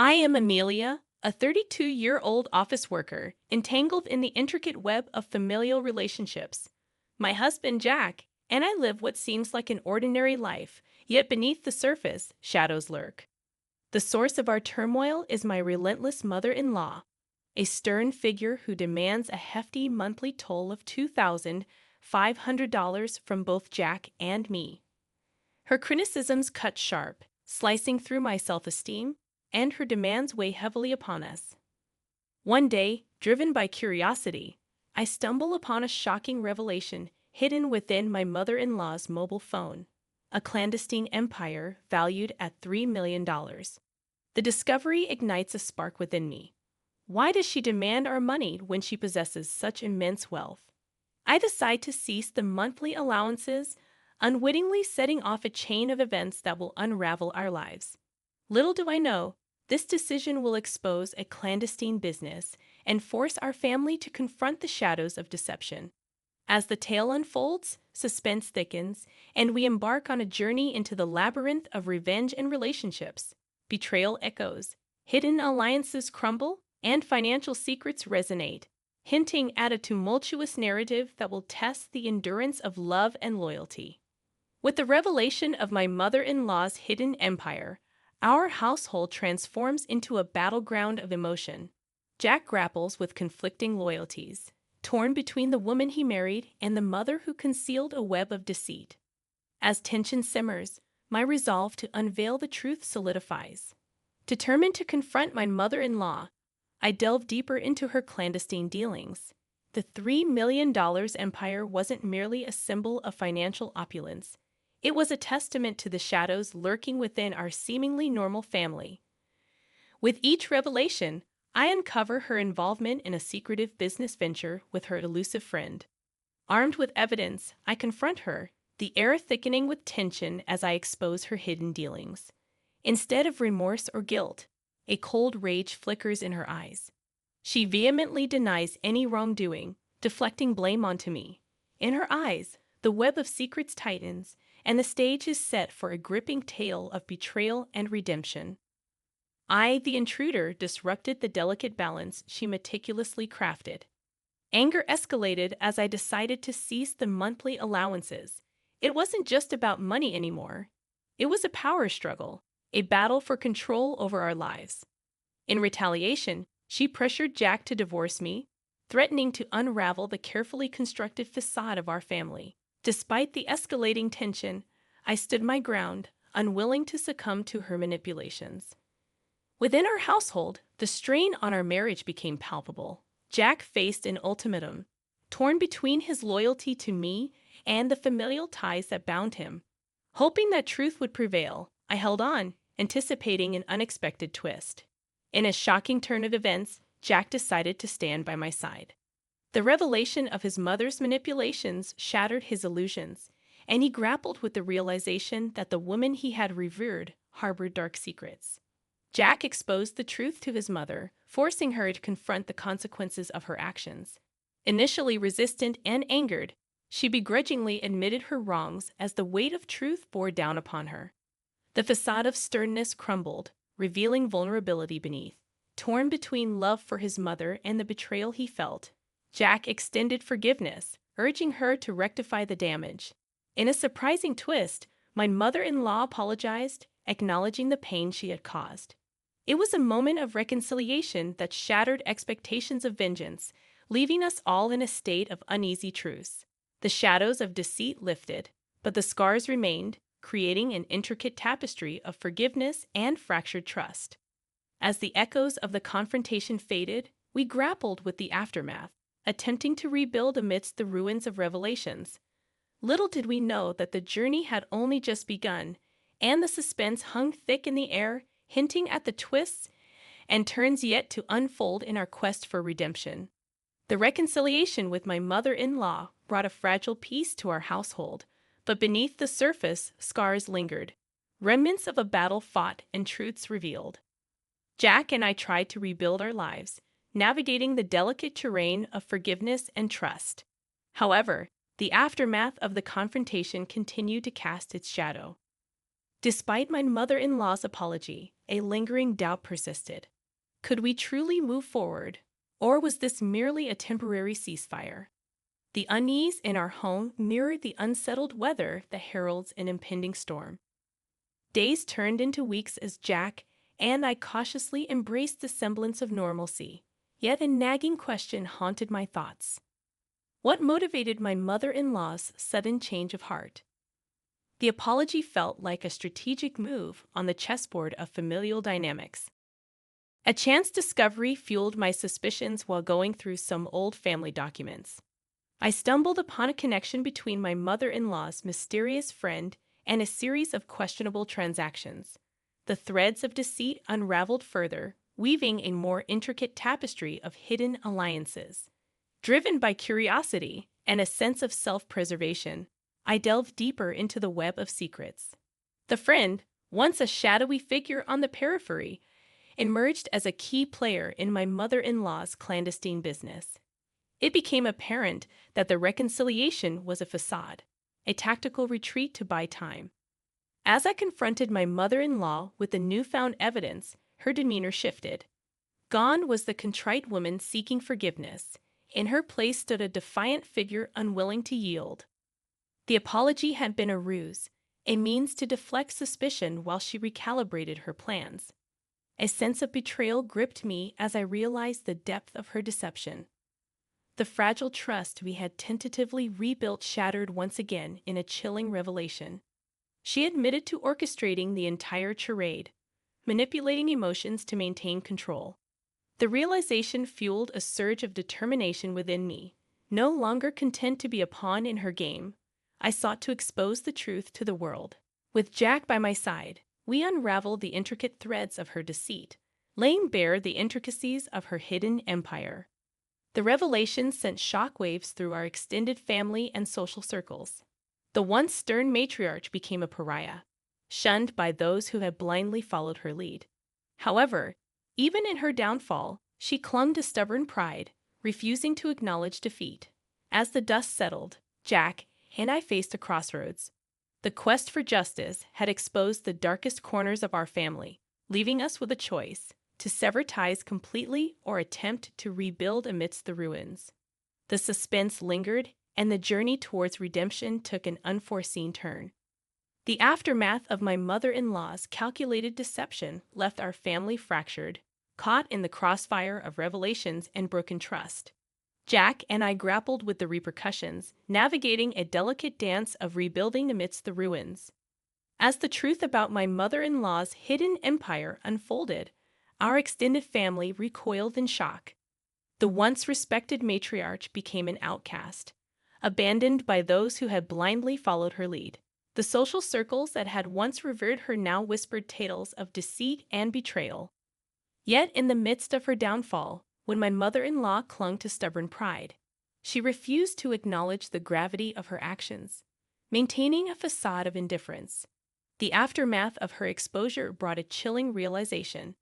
I am Amelia, a 32-year-old office worker, entangled in the intricate web of familial relationships. My husband, Jack, and I live what seems like an ordinary life, yet beneath the surface, shadows lurk. The source of our turmoil is my relentless mother-in-law, a stern figure who demands a hefty monthly toll of $2,500 from both Jack and me. Her criticisms cut sharp, slicing through my self-esteem, and her demands weigh heavily upon us. One day, driven by curiosity, I stumble upon a shocking revelation hidden within my mother-in-law's mobile phone, a clandestine empire valued at $3 million. The discovery ignites a spark within me. Why does she demand our money when she possesses such immense wealth? I decide to cease the monthly allowances, unwittingly setting off a chain of events that will unravel our lives. Little do I know, this decision will expose a clandestine business and force our family to confront the shadows of deception. As the tale unfolds, suspense thickens, and we embark on a journey into the labyrinth of revenge and relationships. Betrayal echoes, hidden alliances crumble, and financial secrets resonate, hinting at a tumultuous narrative that will test the endurance of love and loyalty. With the revelation of my mother-in-law's hidden empire, our household transforms into a battleground of emotion. Jack grapples with conflicting loyalties, torn between the woman he married and the mother who concealed a web of deceit. As tension simmers, my resolve to unveil the truth solidifies. Determined to confront my mother-in-law, I delve deeper into her clandestine dealings. The $3 million empire wasn't merely a symbol of financial opulence. It was a testament to the shadows lurking within our seemingly normal family. With each revelation, I uncover her involvement in a secretive business venture with her elusive friend. Armed with evidence, I confront her, the air thickening with tension as I expose her hidden dealings. Instead of remorse or guilt, a cold rage flickers in her eyes. She vehemently denies any wrongdoing, deflecting blame onto me. In her eyes, the web of secrets tightens, and the stage is set for a gripping tale of betrayal and redemption. I, the intruder, disrupted the delicate balance she meticulously crafted. Anger escalated as I decided to cease the monthly allowances. It wasn't just about money anymore. It was a power struggle, a battle for control over our lives. In retaliation, she pressured Jack to divorce me, threatening to unravel the carefully constructed facade of our family. Despite the escalating tension, I stood my ground, unwilling to succumb to her manipulations. Within our household, the strain on our marriage became palpable. Jack faced an ultimatum, torn between his loyalty to me and the familial ties that bound him. Hoping that truth would prevail, I held on, anticipating an unexpected twist. In a shocking turn of events, Jack decided to stand by my side. The revelation of his mother's manipulations shattered his illusions, and he grappled with the realization that the woman he had revered harbored dark secrets. Jack exposed the truth to his mother, forcing her to confront the consequences of her actions. Initially resistant and angered, she begrudgingly admitted her wrongs as the weight of truth bore down upon her. The facade of sternness crumbled, revealing vulnerability beneath. Torn between love for his mother and the betrayal he felt, Jack extended forgiveness, urging her to rectify the damage. In a surprising twist, my mother-in-law apologized, acknowledging the pain she had caused. It was a moment of reconciliation that shattered expectations of vengeance, leaving us all in a state of uneasy truce. The shadows of deceit lifted, but the scars remained, creating an intricate tapestry of forgiveness and fractured trust. As the echoes of the confrontation faded, we grappled with the aftermath, attempting to rebuild amidst the ruins of revelations. Little did we know that the journey had only just begun, and the suspense hung thick in the air, hinting at the twists and turns yet to unfold in our quest for redemption. The reconciliation with my mother-in-law brought a fragile peace to our household, but beneath the surface, scars lingered, remnants of a battle fought and truths revealed. Jack and I tried to rebuild our lives, navigating the delicate terrain of forgiveness and trust. However, the aftermath of the confrontation continued to cast its shadow. Despite my mother-in-law's apology, a lingering doubt persisted. Could we truly move forward? Or was this merely a temporary ceasefire? The unease in our home mirrored the unsettled weather that heralds an impending storm. Days turned into weeks as Jack and I cautiously embraced the semblance of normalcy. Yet a nagging question haunted my thoughts. What motivated my mother-in-law's sudden change of heart? The apology felt like a strategic move on the chessboard of familial dynamics. A chance discovery fueled my suspicions while going through some old family documents. I stumbled upon a connection between my mother-in-law's mysterious friend and a series of questionable transactions. The threads of deceit unraveled further, weaving a more intricate tapestry of hidden alliances. Driven by curiosity and a sense of self-preservation, I delved deeper into the web of secrets. The friend, once a shadowy figure on the periphery, emerged as a key player in my mother-in-law's clandestine business. It became apparent that the reconciliation was a facade, a tactical retreat to buy time. As I confronted my mother-in-law with the newfound evidence, her demeanor shifted. Gone was the contrite woman seeking forgiveness. In her place stood a defiant figure unwilling to yield. The apology had been a ruse, a means to deflect suspicion while she recalibrated her plans. A sense of betrayal gripped me as I realized the depth of her deception. The fragile trust we had tentatively rebuilt shattered once again in a chilling revelation. She admitted to orchestrating the entire charade, manipulating emotions to maintain control. The realization fueled a surge of determination within me. No longer content to be a pawn in her game, I sought to expose the truth to the world. With Jack by my side, we unraveled the intricate threads of her deceit, laying bare the intricacies of her hidden empire. The revelation sent shockwaves through our extended family and social circles. The once stern matriarch became a pariah, shunned by those who had blindly followed her lead. However, even in her downfall, she clung to stubborn pride, refusing to acknowledge defeat. As the dust settled, Jack and I faced a crossroads. The quest for justice had exposed the darkest corners of our family, leaving us with a choice: to sever ties completely or attempt to rebuild amidst the ruins. The suspense lingered, and the journey towards redemption took an unforeseen turn. The aftermath of my mother-in-law's calculated deception left our family fractured, caught in the crossfire of revelations and broken trust. Jack and I grappled with the repercussions, navigating a delicate dance of rebuilding amidst the ruins. As the truth about my mother-in-law's hidden empire unfolded, our extended family recoiled in shock. The once respected matriarch became an outcast, abandoned by those who had blindly followed her lead. The social circles that had once revered her now whispered tales of deceit and betrayal. Yet in the midst of her downfall, when my mother-in-law clung to stubborn pride, she refused to acknowledge the gravity of her actions, maintaining a facade of indifference. The aftermath of her exposure brought a chilling realization.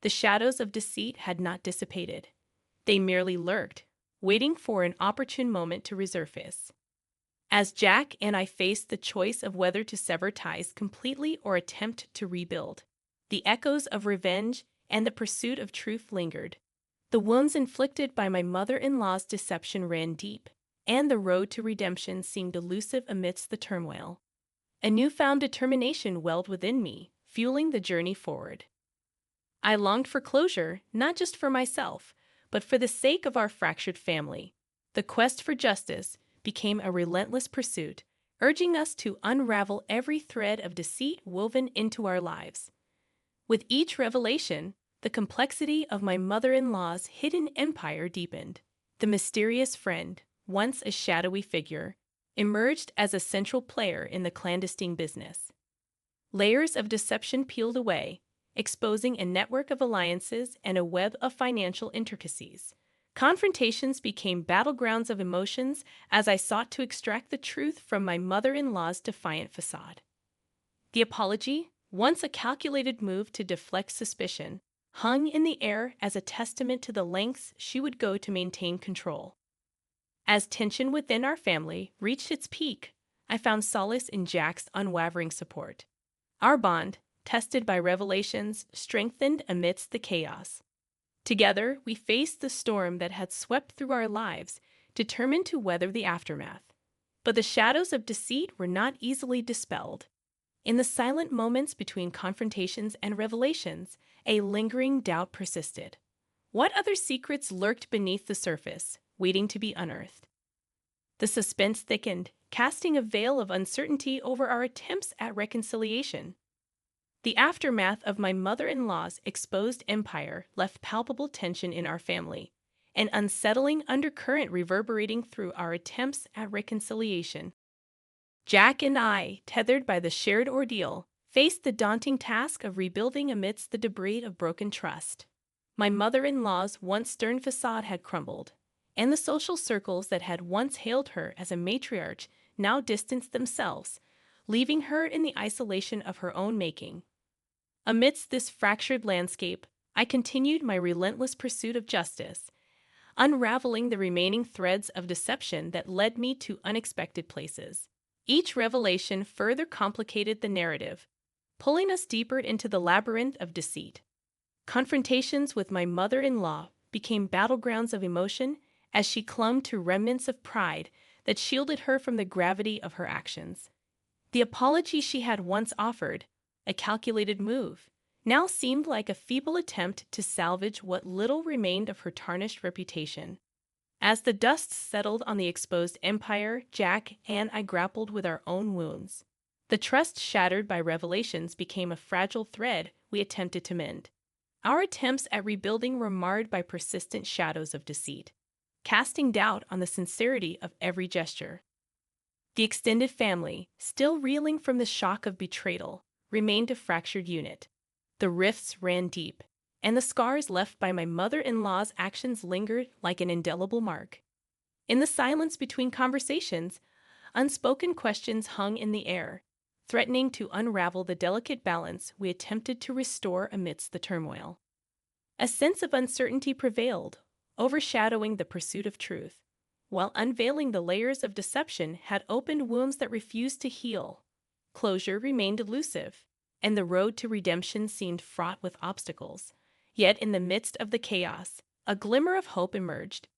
The shadows of deceit had not dissipated. They merely lurked, waiting for an opportune moment to resurface. As Jack and I faced the choice of whether to sever ties completely or attempt to rebuild, the echoes of revenge and the pursuit of truth lingered. The wounds inflicted by my mother-in-law's deception ran deep, and the road to redemption seemed elusive amidst the turmoil. A newfound determination welled within me, fueling the journey forward. I longed for closure, not just for myself, but for the sake of our fractured family. The quest for justice became a relentless pursuit, urging us to unravel every thread of deceit woven into our lives. With each revelation, the complexity of my mother-in-law's hidden empire deepened. The mysterious friend, once a shadowy figure, emerged as a central player in the clandestine business. Layers of deception peeled away, exposing a network of alliances and a web of financial intricacies. Confrontations became battlegrounds of emotions as I sought to extract the truth from my mother-in-law's defiant facade. The apology, once a calculated move to deflect suspicion, hung in the air as a testament to the lengths she would go to maintain control. As tension within our family reached its peak, I found solace in Jack's unwavering support. Our bond, tested by revelations, strengthened amidst the chaos. Together, we faced the storm that had swept through our lives, determined to weather the aftermath. But the shadows of deceit were not easily dispelled. In the silent moments between confrontations and revelations, a lingering doubt persisted. What other secrets lurked beneath the surface, waiting to be unearthed? The suspense thickened, casting a veil of uncertainty over our attempts at reconciliation. The aftermath of my mother-in-law's exposed empire left palpable tension in our family, an unsettling undercurrent reverberating through our attempts at reconciliation. Jack and I, tethered by the shared ordeal, faced the daunting task of rebuilding amidst the debris of broken trust. My mother-in-law's once stern facade had crumbled, and the social circles that had once hailed her as a matriarch now distanced themselves, leaving her in the isolation of her own making. Amidst this fractured landscape, I continued my relentless pursuit of justice, unraveling the remaining threads of deception that led me to unexpected places. Each revelation further complicated the narrative, pulling us deeper into the labyrinth of deceit. Confrontations with my mother-in-law became battlegrounds of emotion as she clung to remnants of pride that shielded her from the gravity of her actions. The apology she had once offered, a calculated move, now seemed like a feeble attempt to salvage what little remained of her tarnished reputation. As the dust settled on the exposed empire, Jack and I grappled with our own wounds. The trust shattered by revelations became a fragile thread we attempted to mend. Our attempts at rebuilding were marred by persistent shadows of deceit, casting doubt on the sincerity of every gesture. The extended family, still reeling from the shock of betrayal, remained a fractured unit. The rifts ran deep, and the scars left by my mother-in-law's actions lingered like an indelible mark. In the silence between conversations, unspoken questions hung in the air, threatening to unravel the delicate balance we attempted to restore amidst the turmoil. A sense of uncertainty prevailed, overshadowing the pursuit of truth, while unveiling the layers of deception had opened wounds that refused to heal. Closure remained elusive, and the road to redemption seemed fraught with obstacles. Yet in the midst of the chaos, a glimmer of hope emerged.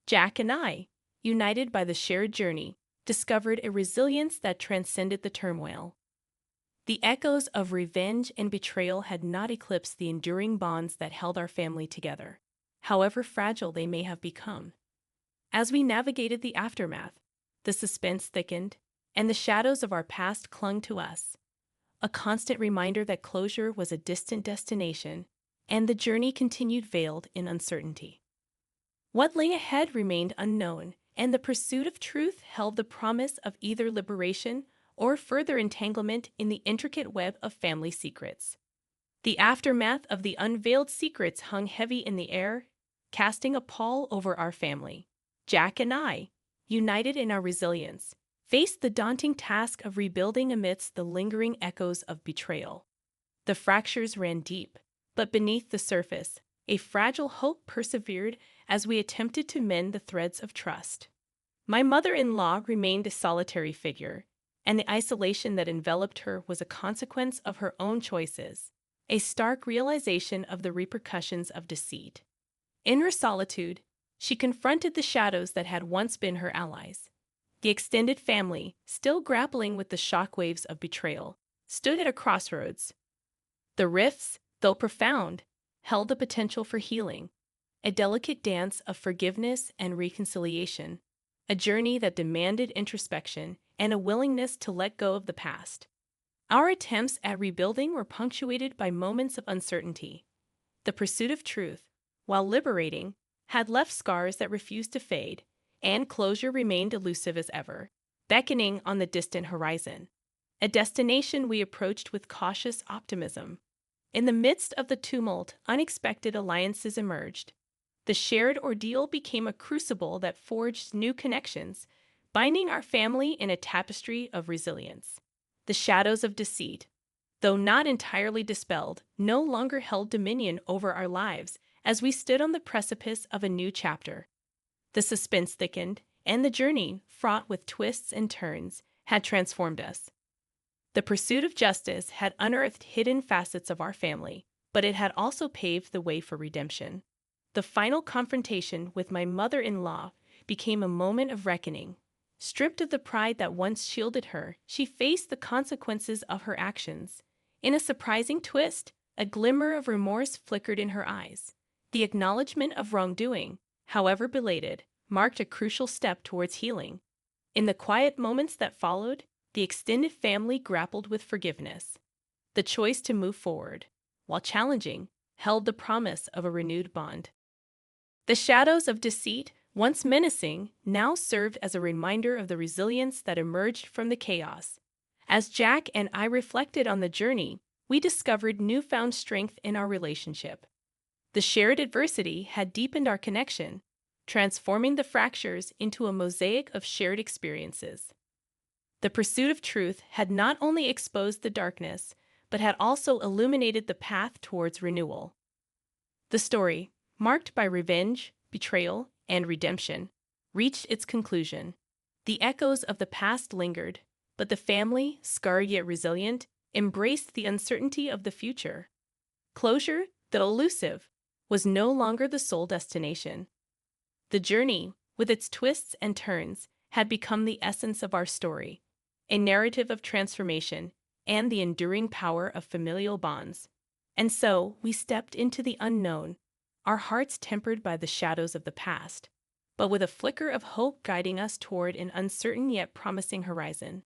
Jack and I, united by the shared journey, discovered a resilience that transcended the turmoil. The echoes of revenge and betrayal had not eclipsed the enduring bonds that held our family together, however fragile they may have become. As we navigated the aftermath, the suspense thickened, and the shadows of our past clung to us, a constant reminder that closure was a distant destination, and the journey continued veiled in uncertainty. What lay ahead remained unknown, and the pursuit of truth held the promise of either liberation or further entanglement in the intricate web of family secrets. The aftermath of the unveiled secrets hung heavy in the air, casting a pall over our family. Jack and I, united in our resilience, faced the daunting task of rebuilding amidst the lingering echoes of betrayal. The fractures ran deep, but beneath the surface, a fragile hope persevered as we attempted to mend the threads of trust. My mother-in-law remained a solitary figure, and the isolation that enveloped her was a consequence of her own choices, a stark realization of the repercussions of deceit. In her solitude, she confronted the shadows that had once been her allies. The extended family, still grappling with the shockwaves of betrayal, stood at a crossroads. The rifts, though profound, held the potential for healing, a delicate dance of forgiveness and reconciliation, a journey that demanded introspection and a willingness to let go of the past. Our attempts at rebuilding were punctuated by moments of uncertainty. The pursuit of truth, while liberating, had left scars that refused to fade, and closure remained elusive as ever, beckoning on the distant horizon, a destination we approached with cautious optimism. In the midst of the tumult, unexpected alliances emerged. The shared ordeal became a crucible that forged new connections, binding our family in a tapestry of resilience. The shadows of deceit, though not entirely dispelled, no longer held dominion over our lives as we stood on the precipice of a new chapter. The suspense thickened, and the journey, fraught with twists and turns, had transformed us. The pursuit of justice had unearthed hidden facets of our family, but it had also paved the way for redemption. The final confrontation with my mother-in-law became a moment of reckoning. Stripped of the pride that once shielded her, she faced the consequences of her actions. In a surprising twist, a glimmer of remorse flickered in her eyes. The acknowledgement of wrongdoing, however belated, marked a crucial step towards healing. In the quiet moments that followed, the extended family grappled with forgiveness. The choice to move forward, while challenging, held the promise of a renewed bond. The shadows of deceit, once menacing, now served as a reminder of the resilience that emerged from the chaos. As Jack and I reflected on the journey, we discovered newfound strength in our relationship. The shared adversity had deepened our connection, transforming the fractures into a mosaic of shared experiences. The pursuit of truth had not only exposed the darkness, but had also illuminated the path towards renewal. The story, marked by revenge, betrayal, and redemption, reached its conclusion. The echoes of the past lingered, but the family, scarred yet resilient, embraced the uncertainty of the future. Closure, though elusive, was no longer the sole destination. The journey, with its twists and turns, had become the essence of our story, a narrative of transformation and the enduring power of familial bonds. And so we stepped into the unknown, our hearts tempered by the shadows of the past, but with a flicker of hope guiding us toward an uncertain yet promising horizon.